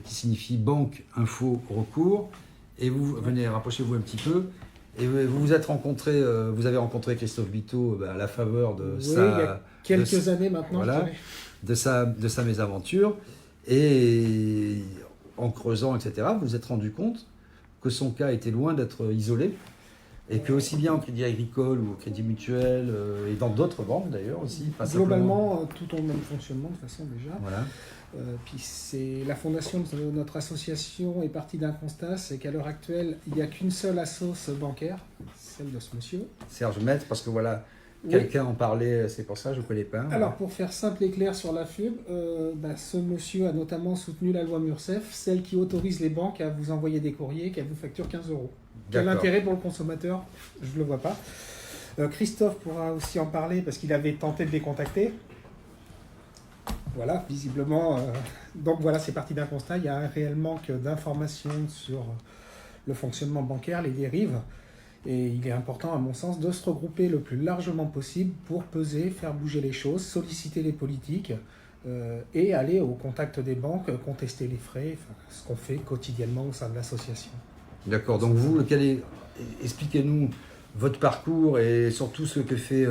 qui signifie banque, info, recours. Et vous, venez, rapprochez-vous un petit peu. Et vous vous êtes rencontré, vous avez rencontré Christophe Biteau à la faveur de Oui, sa... il y a quelques années maintenant, voilà, de sa mésaventure. Et en creusant, etc., vous vous êtes rendu compte que son cas était loin d'être isolé. Et que aussi bien au Crédit Agricole ou au Crédit Mutuel, et dans d'autres banques d'ailleurs aussi. Globalement, tout en même fonctionnement de toute façon déjà. Voilà. Puis c'est la fondation de notre association est partie d'un constat, c'est qu'à l'heure actuelle, il n'y a qu'une seule assoce bancaire, celle de ce monsieur. Serge Maître, parce que voilà, Oui. quelqu'un en parlait, c'est pour ça, je ne connais pas. Alors pour faire simple et clair sur la FUB, ce monsieur a notamment soutenu la loi Mursef, celle qui autorise les banques à vous envoyer des courriers qu'elles vous facturent 15 euros. Quel intérêt pour le consommateur? Je ne le vois pas. Christophe pourra aussi en parler parce qu'il avait tenté de les contacter. Voilà, visiblement, donc voilà, c'est parti d'un constat. Il y a un réel manque d'informations sur le fonctionnement bancaire, les dérives. Et il est important, à mon sens, de se regrouper le plus largement possible pour peser, faire bouger les choses, solliciter les politiques et aller au contact des banques, contester les frais, ce qu'on fait quotidiennement au sein de l'association. D'accord, donc vous, expliquez-nous votre parcours et surtout ce que fait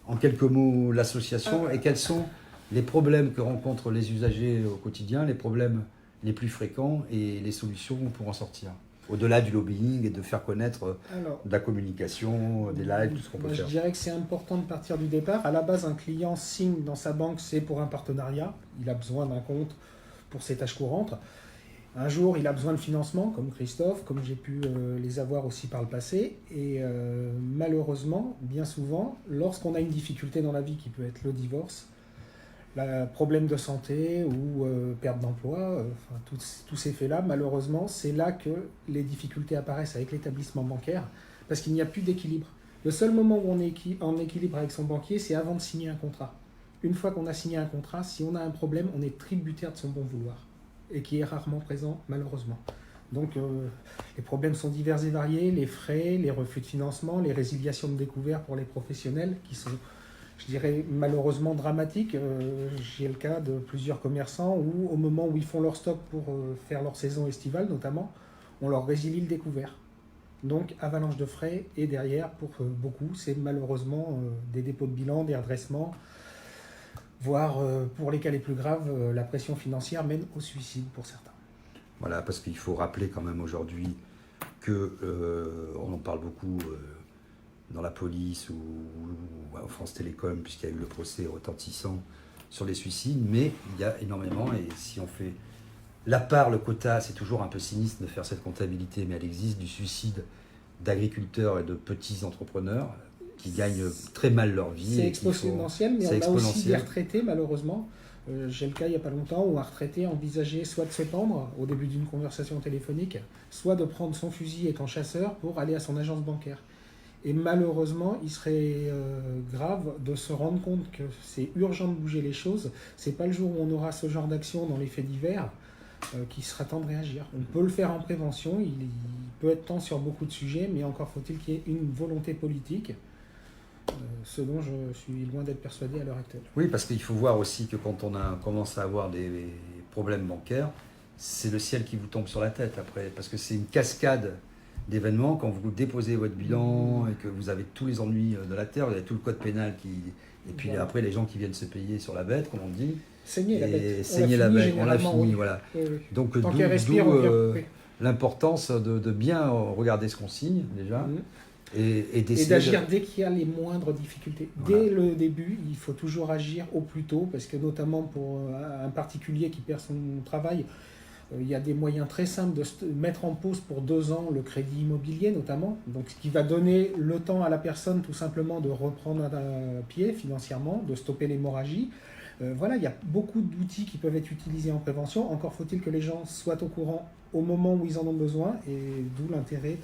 en quelques mots l'association et quels sont les problèmes que rencontrent les usagers au quotidien, les problèmes les plus fréquents et les solutions pour en sortir. Au-delà du lobbying et de faire connaître de la communication, des lives, tout ce qu'on peut faire. Je dirais que c'est important de partir du départ. À la base, un client signe dans sa banque, c'est pour un partenariat. Il a besoin d'un compte pour ses tâches courantes. Un jour, il a besoin de financement, comme Christophe, comme j'ai pu les avoir aussi par le passé. Et malheureusement, bien souvent, lorsqu'on a une difficulté dans la vie qui peut être le divorce, problème de santé ou perte d'emploi, tous ces faits-là, malheureusement, c'est là que les difficultés apparaissent avec l'établissement bancaire, parce qu'il n'y a plus d'équilibre. Le seul moment où on est en équilibre avec son banquier, c'est avant de signer un contrat. Une fois qu'on a signé un contrat, si on a un problème, on est tributaire de son bon vouloir, et qui est rarement présent, malheureusement. Donc les problèmes sont divers et variés, les frais, les refus de financement, les résiliations de découvert pour les professionnels, qui sont, je dirais, malheureusement dramatiques. J'ai le cas de plusieurs commerçants où, au moment où ils font leur stock pour faire leur saison estivale notamment, on leur résilie le découvert. Donc avalanche de frais, et derrière, pour beaucoup, c'est malheureusement des dépôts de bilan, des redressements, voire pour les cas les plus graves, la pression financière mène au suicide pour certains. Voilà, parce qu'il faut rappeler quand même aujourd'hui que on en parle beaucoup dans la police ou à France Télécom, puisqu'il y a eu le procès retentissant sur les suicides, mais il y a énormément, et si on fait la part, le quota, c'est toujours un peu sinistre de faire cette comptabilité, mais elle existe, du suicide d'agriculteurs et de petits entrepreneurs qui gagnent très mal leur vie. C'est exponentiel, mais on a aussi des retraités, malheureusement. J'ai le cas il n'y a pas longtemps où un retraité envisageait soit de se pendre au début d'une conversation téléphonique, soit de prendre son fusil étant chasseur pour aller à son agence bancaire. Et malheureusement, il serait grave de se rendre compte que c'est urgent de bouger les choses. C'est pas le jour où on aura ce genre d'action dans les faits divers qu'il sera temps de réagir. On peut le faire en prévention, il peut être temps sur beaucoup de sujets, mais encore faut-il qu'il y ait une volonté politique. Ce dont je suis loin d'être persuadé à l'heure actuelle. Oui, parce qu'il faut voir aussi que quand on commence à avoir des problèmes bancaires, c'est le ciel qui vous tombe sur la tête après, parce que c'est une cascade d'événements. Quand vous déposez votre bilan et que vous avez tous les ennuis de la terre, vous avez tout le code pénal et puis voilà. Après les gens qui viennent se payer sur la bête, comme on dit. Saigner la bête. Saigner la bête, on l'a fini, oui. Voilà. Oui. Donc d'où l'importance de bien regarder ce qu'on signe déjà. Et d'agir dès qu'il y a les moindres difficultés. Voilà. Dès le début, il faut toujours agir au plus tôt, parce que notamment pour un particulier qui perd son travail, il y a des moyens très simples de mettre en pause pour 2 ans le crédit immobilier notamment, donc ce qui va donner le temps à la personne tout simplement de reprendre un pied financièrement, de stopper l'hémorragie. Voilà, il y a beaucoup d'outils qui peuvent être utilisés en prévention, encore faut-il que les gens soient au courant au moment où ils en ont besoin, et d'où l'intérêt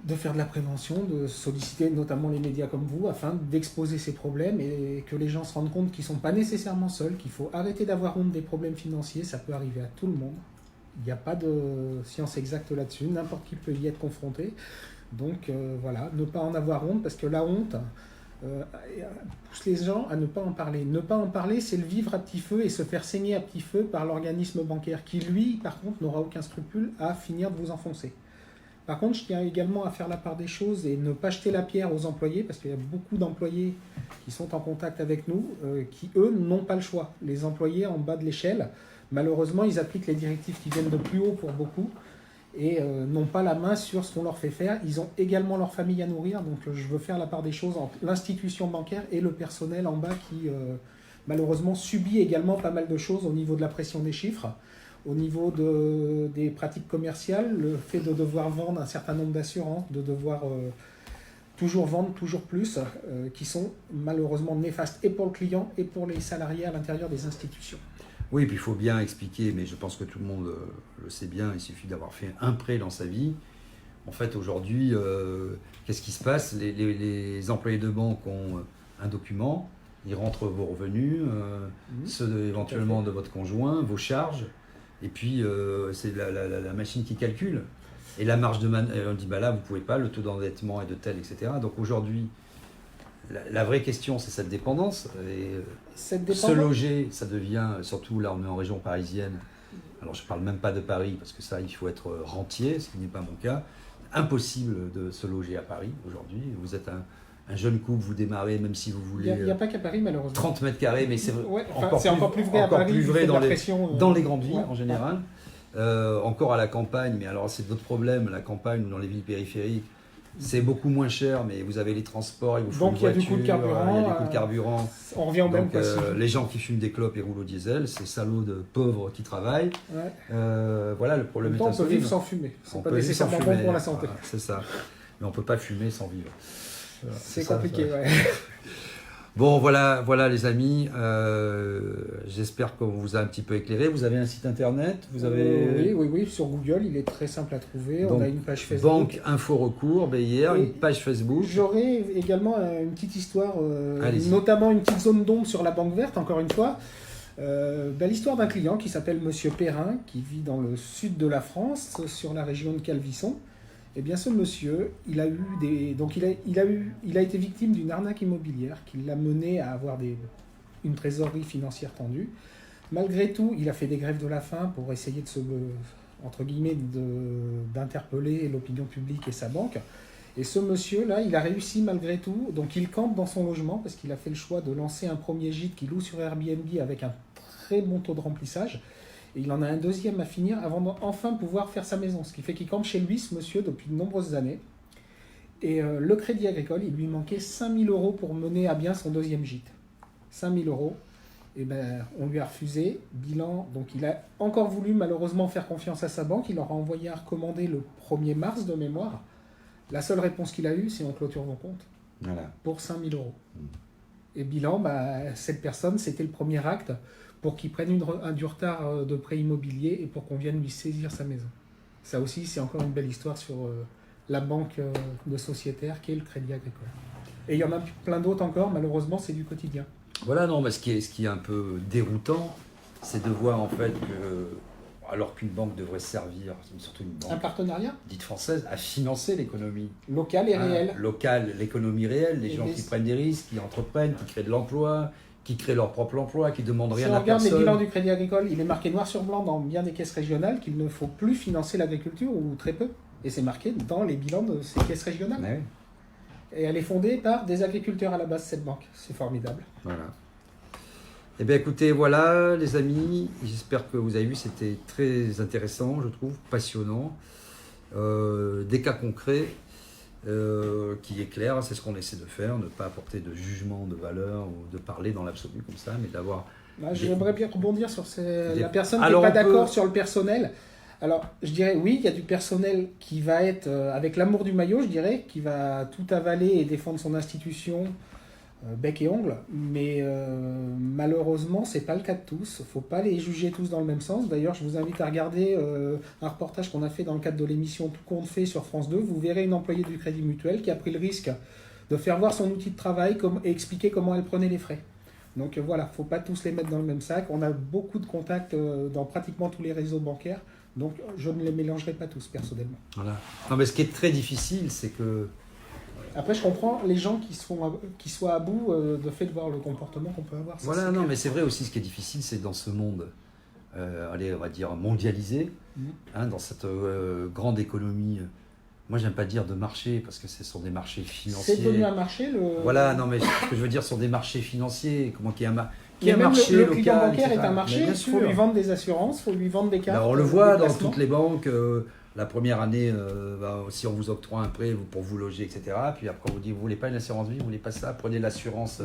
de faire de la prévention, de solliciter notamment les médias comme vous afin d'exposer ces problèmes et que les gens se rendent compte qu'ils ne sont pas nécessairement seuls, qu'il faut arrêter d'avoir honte des problèmes financiers, ça peut arriver à tout le monde. Il n'y a pas de science exacte là-dessus, n'importe qui peut y être confronté. Donc voilà, ne pas en avoir honte, parce que la honte, pousse les gens à ne pas en parler. Ne pas en parler, c'est le vivre à petit feu et se faire saigner à petit feu par l'organisme bancaire qui, lui, par contre, n'aura aucun scrupule à finir de vous enfoncer. Par contre, je tiens également à faire la part des choses et ne pas jeter la pierre aux employés, parce qu'il y a beaucoup d'employés qui sont en contact avec nous, qui, eux, n'ont pas le choix. Les employés en bas de l'échelle, malheureusement, ils appliquent les directives qui viennent de plus haut pour beaucoup, et n'ont pas la main sur ce qu'on leur fait faire. Ils ont également leur famille à nourrir, donc je veux faire la part des choses entre l'institution bancaire et le personnel en bas qui, malheureusement, subit également pas mal de choses au niveau de la pression des chiffres, au niveau des pratiques commerciales, le fait de devoir vendre un certain nombre d'assurances, de devoir toujours vendre toujours plus, qui sont malheureusement néfastes et pour le client et pour les salariés à l'intérieur des institutions. Oui, puis il faut bien expliquer, mais je pense que tout le monde le sait bien, il suffit d'avoir fait un prêt dans sa vie. En fait, aujourd'hui, qu'est-ce qui se passe ? Les employés de banque ont un document, ils rentrent vos revenus, ceux éventuellement de votre conjoint, vos charges, et puis c'est la machine qui calcule. Et la marge de manœuvre, on dit, bah là, vous ne pouvez pas, le taux d'endettement est de tel, etc. Donc aujourd'hui, la vraie question, c'est cette dépendance. Et se loger, ça devient, surtout là, on est en région parisienne. Alors, je ne parle même pas de Paris, parce que ça, il faut être rentier, ce qui n'est pas mon cas. Impossible de se loger à Paris aujourd'hui. Vous êtes un jeune couple, vous démarrez, même si vous voulez. Il n'y a pas qu'à Paris, malheureusement. 30 mètres carrés, mais c'est encore plus vrai à Paris, dans les grandes villes en général. Encore à la campagne, mais alors c'est d'autres problèmes. La campagne ou dans les villes périphériques, c'est beaucoup moins cher, mais vous avez les transports, il vous faut une voiture, du coût de carburant, il y a des coûts de carburant. On revient au même principe. Les gens qui fument des clopes et roulent au diesel, ces salauds de pauvres qui travaillent. Voilà, le problème est insoluble. On peut vivre sans fumer. C'est pas nécessairement bon pour la santé. Voilà, c'est ça. Mais on ne peut pas fumer sans vivre. C'est compliqué, ouais. Bon, voilà les amis. J'espère qu'on vous a un petit peu éclairé. Vous avez un site internet, vous avez... Oui, sur Google, il est très simple à trouver. Donc, on a une page Facebook. Banque Info Recours, BIR, une page Facebook. J'aurai également une petite histoire, notamment une petite zone d'ombre sur la Banque Verte, encore une fois. L'histoire d'un client qui s'appelle Monsieur Perrin, qui vit dans le sud de la France, sur la région de Calvisson. Eh bien, ce monsieur, il a été victime d'une arnaque immobilière qui l'a mené à avoir une trésorerie financière tendue. Malgré tout, il a fait des grèves de la faim pour essayer d'interpeller l'opinion publique et sa banque. Et ce monsieur-là, il a réussi malgré tout. Donc, il campe dans son logement parce qu'il a fait le choix de lancer un premier gîte qu'il loue sur Airbnb avec un très bon taux de remplissage. Et il en a un deuxième à finir avant d'enfin pouvoir faire sa maison. Ce qui fait qu'il campe chez lui, ce monsieur, depuis de nombreuses années. Et le Crédit Agricole, il lui manquait 5 000 € pour mener à bien son deuxième gîte. 5 000 €. Et on lui a refusé. Bilan, donc il a encore voulu malheureusement faire confiance à sa banque. Il leur a envoyé un recommandé le 1er mars de mémoire. La seule réponse qu'il a eue, c'est on clôture vos comptes. Voilà. Pour 5 000 €. Et bilan, cette personne, c'était le premier acte pour qu'il prenne du retard de prêt immobilier et pour qu'on vienne lui saisir sa maison. Ça aussi, c'est encore une belle histoire sur la banque de sociétaire qui est le Crédit Agricole. Et il y en a plein d'autres encore, malheureusement, c'est du quotidien. Voilà, non, mais ce qui est un peu déroutant, c'est de voir en fait que, alors qu'une banque devrait servir, surtout une banque un partenariat dite française, à financer l'économie. Locale et réelle. Locale, l'économie réelle, les gens qui prennent des risques, qui entreprennent, qui créent de l'emploi, qui créent leur propre emploi, qui ne demandent rien à personne. Si on regarde les bilans du Crédit Agricole, il est marqué noir sur blanc dans bien des caisses régionales qu'il ne faut plus financer l'agriculture ou très peu. Et c'est marqué dans les bilans de ces caisses régionales. Ouais. Et elle est fondée par des agriculteurs à la base, cette banque. C'est formidable. Voilà. Eh bien écoutez, voilà les amis, j'espère que vous avez vu, c'était très intéressant, je trouve, passionnant. Des cas concrets qui éclairent, c'est ce qu'on essaie de faire, ne pas apporter de jugement, de valeur ou de parler dans l'absolu comme ça, mais d'avoir... J'aimerais bien rebondir sur la personne qui n'est pas d'accord sur le personnel. Alors, je dirais, oui, il y a du personnel qui va être, avec l'amour du maillot, je dirais, qui va tout avaler et défendre son institution bec et ongle, mais malheureusement, c'est pas le cas de tous. Il ne faut pas les juger tous dans le même sens. D'ailleurs, je vous invite à regarder un reportage qu'on a fait dans le cadre de l'émission Tout compte fait sur France 2. Vous verrez une employée du Crédit Mutuel qui a pris le risque de faire voir son outil de travail et expliquer comment elle prenait les frais. Donc voilà, il ne faut pas tous les mettre dans le même sac. On a beaucoup de contacts dans pratiquement tous les réseaux bancaires. Donc, je ne les mélangerai pas tous, personnellement. Voilà. Non, mais ce qui est très difficile, c'est que Après, je comprends les gens qui soient à bout de fait de voir le comportement qu'on peut avoir. Ça, Voilà, c'est non, clair. mais c'est vrai aussi, ce qui est difficile, c'est dans ce monde, allez, on va dire mondialisé, hein, dans cette grande économie. Moi, j'aime pas dire de marché, parce que ce sont des marchés financiers. C'est devenu un marché. Voilà, non, mais ce que je veux dire, ce sont des marchés financiers, comment qu'il y a Mais un même marché le local, client bancaire etc. est un Mais marché, bien il faut sûr. lui vendre des assurances, il faut lui vendre des cartes. Alors, on le voit des dans placements. toutes les banques, la première année, si on vous octroie un prêt pour vous loger, etc. Puis après, on vous dit, vous voulez pas une assurance vie, vous voulez pas ça, prenez l'assurance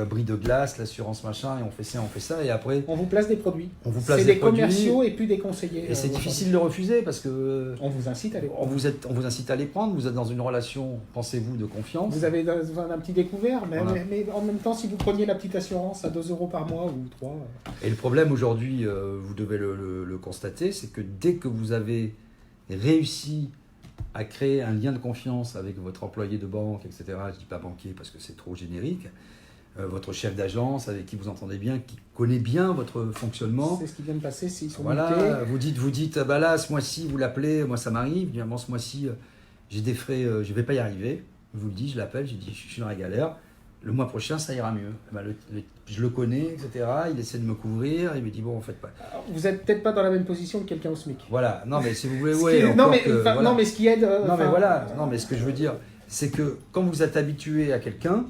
bris de glace, l'assurance machin, et on fait ça, et après, On vous place des produits. on vous place C'est des des produits. commerciaux et plus des conseillers. Et c'est difficile de refuser parce que On vous incite à les on vous incite à les prendre, vous êtes dans une relation, pensez-vous, de confiance. Vous avez besoin d'un petit découvert, Voilà. mais en même temps, si vous preniez la petite assurance à 2 € par mois ou 3, Et le problème aujourd'hui, vous devez le constater, c'est que dès que vous avez réussi à créer un lien de confiance avec votre employé de banque, etc., je ne dis pas banquier parce que c'est trop générique, votre chef d'agence avec qui vous entendez bien, qui connaît bien votre fonctionnement, c'est ce qui vient de passer s'ils sont voilà, mutés. vous dites, bah là, ce mois-ci, vous l'appelez, moi ça m'arrive, évidemment, ce mois-ci, j'ai des frais, je ne vais pas y arriver, je vous le dis, je l'appelle, je dis, je suis dans la galère, le mois prochain, ça ira mieux. Eh ben, je le connais, etc., il essaie de me couvrir, il me dit, bon, en fait, pas. Alors, vous n'êtes peut-être pas dans la même position que quelqu'un au SMIC. Voilà, non, mais si vous voulez, Ce ouais, qui- encore non, mais, que, enfin, voilà. non, mais ce qui aide. Non, mais enfin, voilà, non, mais ce que je veux dire, c'est que quand vous êtes habitué à quelqu'un,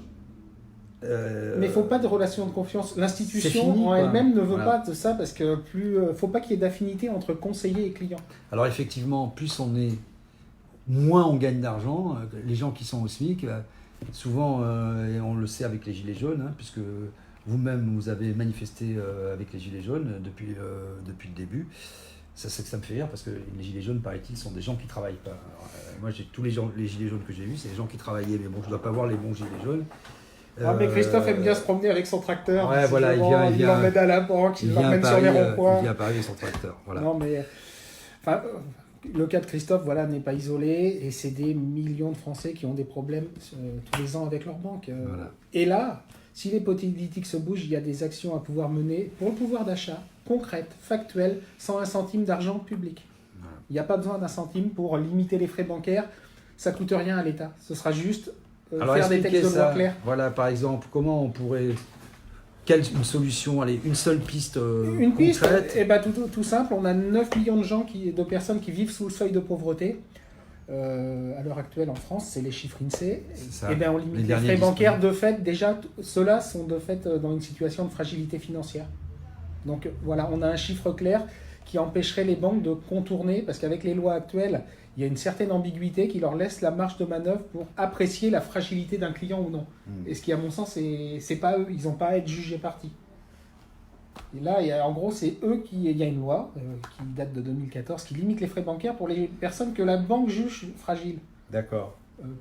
Mais il ne faut pas de relation de confiance. C'est L'institution fini, en quoi. elle-même ne veut Voilà. pas de ça parce que faut pas qu'il y ait d'affinité entre conseiller et client. alors effectivement, plus on est, moins on gagne d'argent. Les gens qui sont au SMIC, souvent, et on le sait avec les Gilets jaunes, hein, puisque vous-même, vous avez manifesté avec les Gilets jaunes depuis le début. C'est que ça me fait rire, parce que les Gilets jaunes, paraît-il, sont des gens qui ne travaillent pas. Alors, moi, tous les Gilets jaunes que j'ai vus, c'est des gens qui travaillaient, mais bon, je ne dois pas voir les bons Gilets jaunes. Ah, mais Christophe aime bien se promener avec son tracteur. Ouais, voilà, il vient- l'emmène à la banque, il il vient à l'emmène sur Paris, les il ronds-points. vient à Paris avec son tracteur. Voilà. Non, mais enfin, le cas de Christophe, voilà, n'est pas isolé et c'est des millions de Français qui ont des problèmes tous les ans avec leur banque. Voilà. Et là, si les politiques se bougent, il y a des actions à pouvoir mener pour le pouvoir d'achat, concrètes, factuelles, sans un centime d'argent public. Voilà. Il n'y a pas besoin d'un centime pour limiter les frais bancaires. Ça coûte rien à l'État. Ce sera juste Alors faire des expliquez textes de loi ça. clairs. Voilà, par exemple, comment on pourrait... une solution, allez, une seule piste Une piste, concrète. eh ben, tout simple, on a 9 millions de personnes qui vivent sous le seuil de pauvreté. À l'heure actuelle en France, c'est les chiffres INSEE. C'est ça. Et bien on Les limite les derniers frais bancaires disponibles. de fait. Déjà, ceux-là sont de fait dans une situation de fragilité financière. Donc voilà, on a un chiffre clair qui empêcherait les banques de contourner, parce qu'avec les lois actuelles, il y a une certaine ambiguïté qui leur laisse la marge de manœuvre pour apprécier la fragilité d'un client ou non. Et ce qui, à mon sens, c'est pas eux, ils n'ont pas à être jugés partis. Et là, en gros, c'est eux il y a une loi qui date de 2014 qui limite les frais bancaires pour les personnes que la banque juge fragiles. D'accord.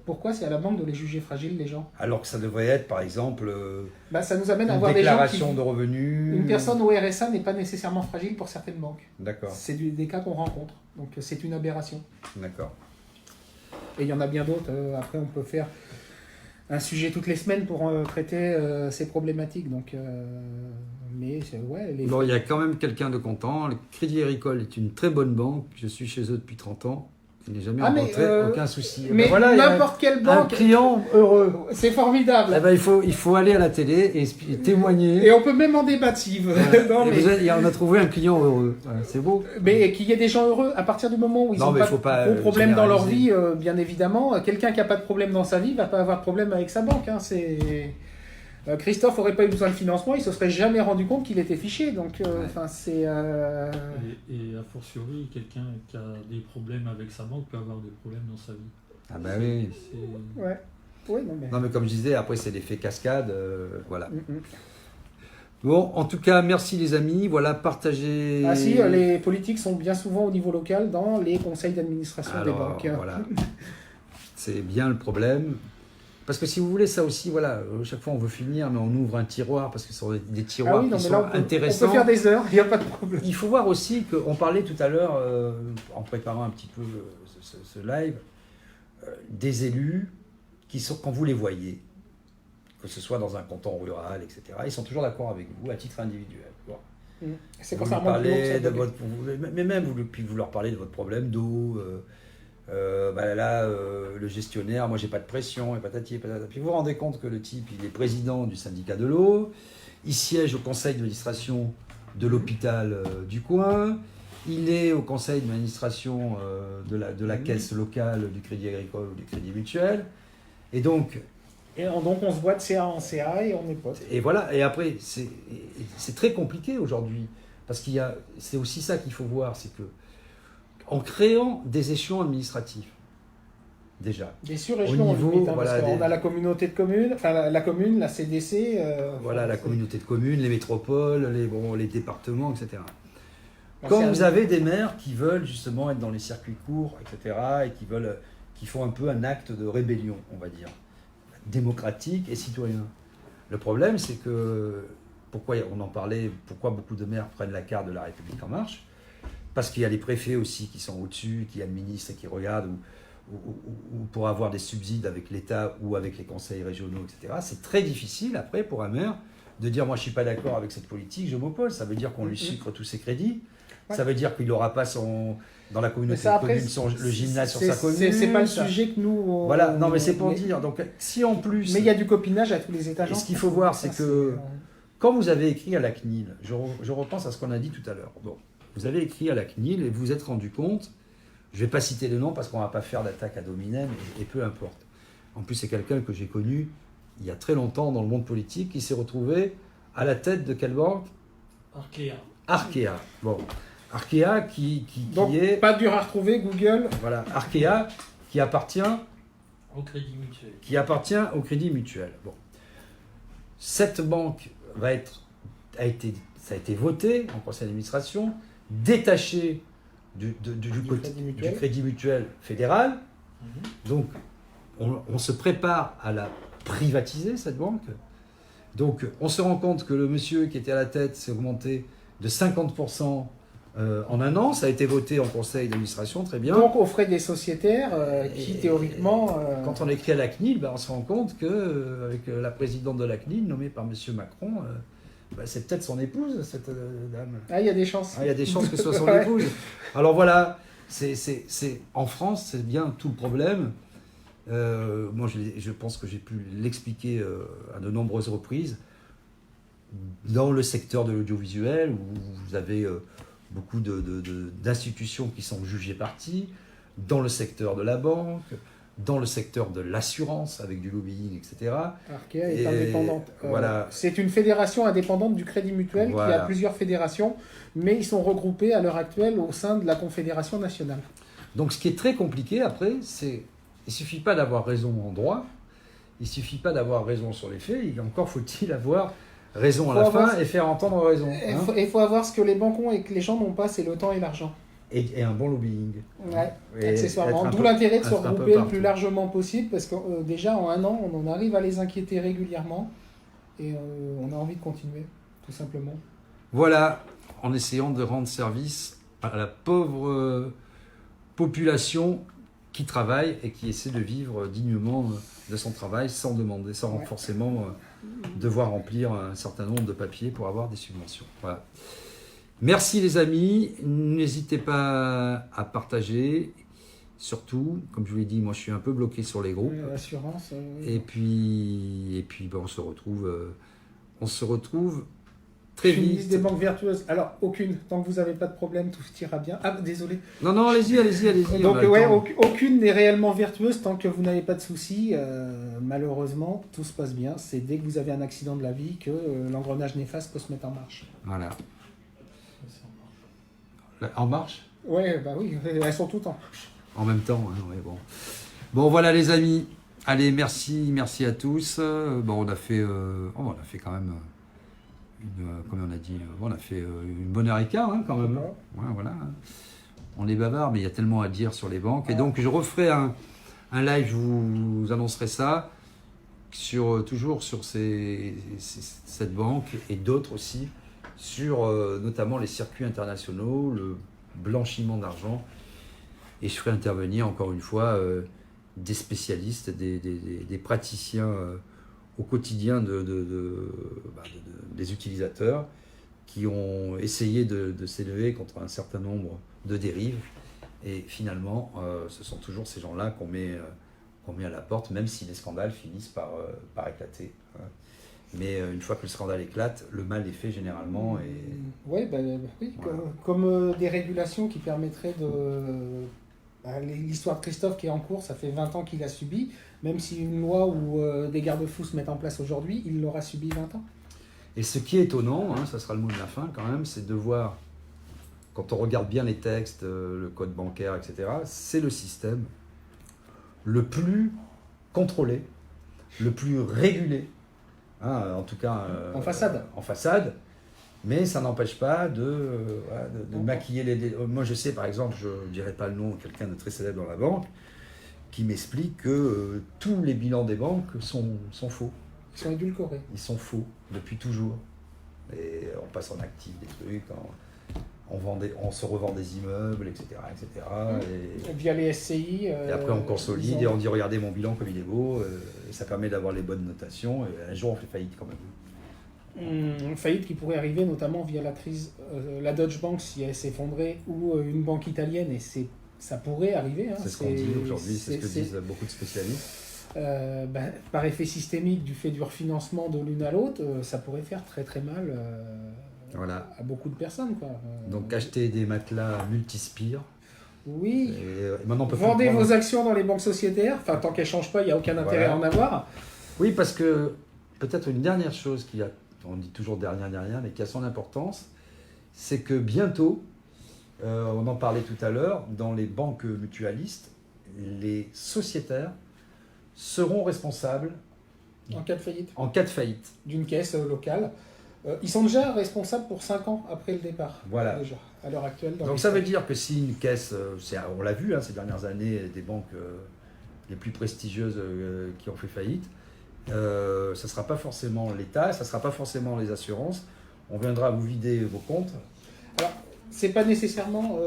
Pourquoi c'est à la banque de les juger fragiles, les gens? Alors que ça devrait être, par exemple, Bah, ça nous amène à une voir des gens déclaration qui... de revenus. Une personne au RSA n'est pas nécessairement fragile pour certaines banques. D'accord, C'est des cas qu'on rencontre. Donc c'est une aberration. d'accord. Et il y en a bien d'autres. Après, on peut faire un sujet toutes les semaines pour traiter ces problématiques. Donc, mais ouais, Bon, il y a quand même quelqu'un de content. Le Crédit Agricole est une très bonne banque. Je suis chez eux depuis 30 ans. Je n'ai jamais Ah, mais, rencontré aucun souci. mais Ben voilà, il y a n'importe quelle un banque, client heureux. c'est formidable. Eh ben, il faut aller à la télé et témoigner. Et on peut même en débattre si vous non, Et mais, on a trouvé un client heureux. Voilà, c'est beau. mais qu'il y ait des gens heureux à partir du moment où ils Non, n'ont mais pas faut de pas, gros problèmes dans leur vie, généraliser. bien évidemment. Quelqu'un qui n'a pas de problème dans sa vie va pas avoir de problème avec sa banque. Hein. Christophe n'aurait pas eu besoin de financement, il se serait jamais rendu compte qu'il était fiché. Donc, enfin, c'est. Et a fortiori, quelqu'un qui a des problèmes avec sa banque peut avoir des problèmes dans sa vie. Ah bah oui. C'est- Ouais. Oui, non, mais. Non, mais comme je disais, après, c'est l'effet cascade. Voilà. Mm, mm. Bon, en tout cas, merci les amis. Voilà, partagez. Ah si, les politiques sont bien souvent au niveau local dans les conseils d'administration des Alors, banques. voilà. C'est bien le problème. Parce que si vous voulez, ça aussi, voilà, chaque fois on veut finir, mais on ouvre un tiroir, parce que ce sont des tiroirs Ah oui, non, qui mais sont là, on intéressants. peut faire des heures, il n'y a pas de problème. Il faut voir aussi qu'on parlait tout à l'heure, en préparant un petit peu ce live, des élus qui sont, quand vous les voyez, que ce soit dans un canton rural, etc., ils sont toujours d'accord avec vous à titre individuel. Bon. C'est Vous quand ça lui remonte plus haut que parlez ça de bloque. votre, mais même vous leur parlez de votre problème d'eau, Le gestionnaire, moi j'ai pas de pression, et patati et patata. Puis vous vous rendez compte que le type, il est président du syndicat de l'eau, il siège au conseil d'administration de l'hôpital du coin, il est au conseil d'administration de la caisse locale du Crédit Agricole ou du Crédit Mutuel. Et donc on se voit de CA en CA et on est potes. Et voilà, et après, c'est très compliqué aujourd'hui, parce c'est aussi ça qu'il faut voir, c'est que en créant des échelons administratifs, déjà. Des suréchelons, limite, voilà, parce qu'on a la communauté de communes, enfin la commune, la CDC. Voilà, la communauté de communes, les métropoles, les départements, etc. Quand vous avez des maires qui veulent justement être dans les circuits courts, etc., et qui font un peu un acte de rébellion, on va dire, démocratique et citoyen. Le problème, c'est que, pourquoi on en parlait, pourquoi beaucoup de maires prennent la carte de La République En Marche? Parce qu'il y a les préfets aussi qui sont au-dessus, qui administrent et qui regardent, ou pour avoir des subsides avec l'État ou avec les conseils régionaux, etc. C'est très difficile après pour un maire de dire moi je ne suis pas d'accord avec cette politique, je m'oppose. Ça veut dire qu'on lui sucre tous ses crédits. Ouais. Ça veut dire qu'il n'aura pas dans la communauté de communes le gymnase sur sa commune. C'est pas le sujet que nous... Voilà, non mais c'est pour dire. Donc si en plus... Mais il y a du copinage à tous les étages. Et ce qu'il faut voir, c'est que quand vous avez écrit à la CNIL, je repense à ce qu'on a dit tout à l'heure. Bon, vous avez écrit à la CNIL et vous vous êtes rendu compte, je ne vais pas citer le nom parce qu'on ne va pas faire d'attaque ad hominem et peu importe. En plus, c'est quelqu'un que j'ai connu il y a très longtemps dans le monde politique qui s'est retrouvé à la tête de quelle banque? Arkea. Bon. Arkea qui est... Pas dur à retrouver, Google. Voilà, Arkea qui appartient au Crédit Mutuel. Qui appartient au Crédit Mutuel. Bon. Cette banque ça a été voté en conseil d'administration, détachée du Crédit Mutuel fédéral. Donc, on se prépare à la privatiser, cette banque. Donc, on se rend compte que le monsieur qui était à la tête s'est augmenté de 50% en un an. Ça a été voté en conseil d'administration, très bien. Donc, aux frais des sociétaires qui, théoriquement... Quand on écrit à la CNIL, on se rend compte qu'avec la présidente de la CNIL, nommée par M. Macron... c'est peut-être son épouse, cette dame. Ah, il y a des chances. Ah, il y a des chances que ce soit son épouse. Alors voilà, en France, c'est bien tout le problème. Moi, je pense que j'ai pu l'expliquer à de nombreuses reprises. Dans le secteur de l'audiovisuel, où vous avez beaucoup d'institutions qui sont jugées parties, dans le secteur de la banque, dans le secteur de l'assurance, avec du lobbying, etc. Arkea est indépendante. Voilà. C'est une fédération indépendante du Crédit Mutuel qui a plusieurs fédérations, mais ils sont regroupés à l'heure actuelle au sein de la Confédération nationale. Donc ce qui est très compliqué après, c'est il ne suffit pas d'avoir raison en droit, il ne suffit pas d'avoir raison sur les faits, encore faut-il avoir raison à la fin et faire entendre raison. Il faut avoir ce que les banques ont et que les gens n'ont pas, c'est le temps et l'argent. Et un bon lobbying. Ouais, accessoirement. D'où l'intérêt de se regrouper le plus largement possible, parce que déjà en un an, on en arrive à les inquiéter régulièrement, et on a envie de continuer, tout simplement. Voilà, en essayant de rendre service à la pauvre population qui travaille et qui essaie de vivre dignement de son travail sans demander, sans forcément devoir remplir un certain nombre de papiers pour avoir des subventions. Voilà. Merci les amis, n'hésitez pas à partager, surtout, comme je vous l'ai dit, moi je suis un peu bloqué sur les groupes. L'assurance. Et puis on se retrouve très vite. Une liste des banques vertueuses. Alors, aucune. Tant que vous n'avez pas de problème, tout ira bien. Ah, désolé. Non, allez-y. Donc, aucune n'est réellement vertueuse tant que vous n'avez pas de soucis. Malheureusement, tout se passe bien. C'est dès que vous avez un accident de la vie que l'engrenage néfaste peut se mettre en marche. Voilà. En marche ? Ouais, bah oui, elles sont toutes en marche. En même temps, hein, ouais, bon. Bon, voilà les amis. Allez, merci à tous. On a fait quand même... comme on a dit, on a fait une bonne heure et quart quand même. Ouais, voilà. On est bavard, mais il y a tellement à dire sur les banques. Et donc, je referai un live, je vous annoncerai ça, toujours sur cette banque et d'autres aussi, sur notamment les circuits internationaux, le blanchiment d'argent. Et je ferai intervenir, encore une fois, des spécialistes, des praticiens au quotidien des utilisateurs qui ont essayé de s'élever contre un certain nombre de dérives Et finalement, ce sont toujours ces gens-là qu'on met à la porte, même si les scandales finissent par éclater. Hein. Mais une fois que le scandale éclate, le mal est fait généralement. Ouais, oui, Voilà. comme des régulations qui permettraient de... L'histoire de Christophe qui est en cours, ça fait 20 ans qu'il a subi. Même si une loi ou des garde-fous se mettent en place aujourd'hui, il l'aura subi 20 ans. Et ce qui est étonnant, hein, ça sera le mot de la fin quand même, c'est de voir, quand on regarde bien les textes, le code bancaire, etc., c'est le système le plus contrôlé, le plus régulé, hein, en tout cas En façade. En façade, mais ça n'empêche pas de maquiller les... Moi je sais par exemple, je ne dirai pas le nom, quelqu'un de très célèbre dans la banque, qui m'explique que tous les bilans des banques sont faux. Ils sont édulcorés. Ils sont faux depuis toujours. Et on passe en actif des trucs, on se revend des immeubles, etc. etc. Via les SCI. Et après on consolide et on dit regardez mon bilan comme il est beau, et ça permet d'avoir les bonnes notations, et un jour on fait faillite quand même. Une faillite qui pourrait arriver notamment via la Deutsche Bank si elle s'effondrait, ou une banque italienne, et ça pourrait arriver. Hein, c'est ce qu'on dit aujourd'hui, c'est ce que disent beaucoup de spécialistes. Par effet systémique du fait du refinancement de l'une à l'autre, ça pourrait faire très très mal Voilà. à beaucoup de personnes. Quoi. Donc acheter des matelas multispires. Oui. Et maintenant, on peut Vendez plus prendre... vos actions dans les banques sociétaires. Enfin, tant qu'elles ne changent pas, il n'y a aucun intérêt à en avoir. Oui, parce que peut-être une dernière chose on dit toujours dernière, mais qui a son importance, c'est que bientôt, on en parlait tout à l'heure, dans les banques mutualistes, les sociétaires seront responsables En cas de faillite. en cas de faillite. D'une caisse locale. Ils sont déjà responsables pour 5 ans après le départ. Voilà. Déjà, à l'heure actuelle. Donc ça veut dire que si une caisse, on l'a vu ces dernières années, des banques les plus prestigieuses qui ont fait faillite, ça ne sera pas forcément l'État, ça ne sera pas forcément les assurances. On viendra vous vider vos comptes. Alors, c'est pas nécessairement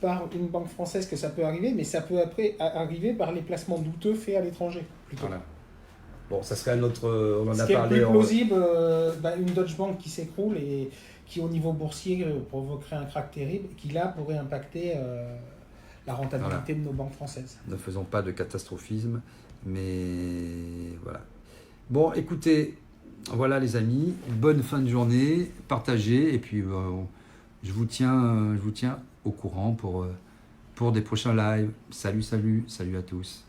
par une banque française que ça peut arriver, mais ça peut après arriver par les placements douteux faits à l'étranger. Plutôt. Voilà. Bon, ça serait un autre... on en Ce a qui est le parlé... plus plausible, une Deutsche Bank qui s'écroule et qui au niveau boursier provoquerait un krach terrible, qui là pourrait impacter la rentabilité de nos banques françaises. Ne faisons pas de catastrophisme, mais voilà. Bon, écoutez, voilà les amis, bonne fin de journée, partagez, et puis je vous tiens au courant pour des prochains lives. Salut à tous.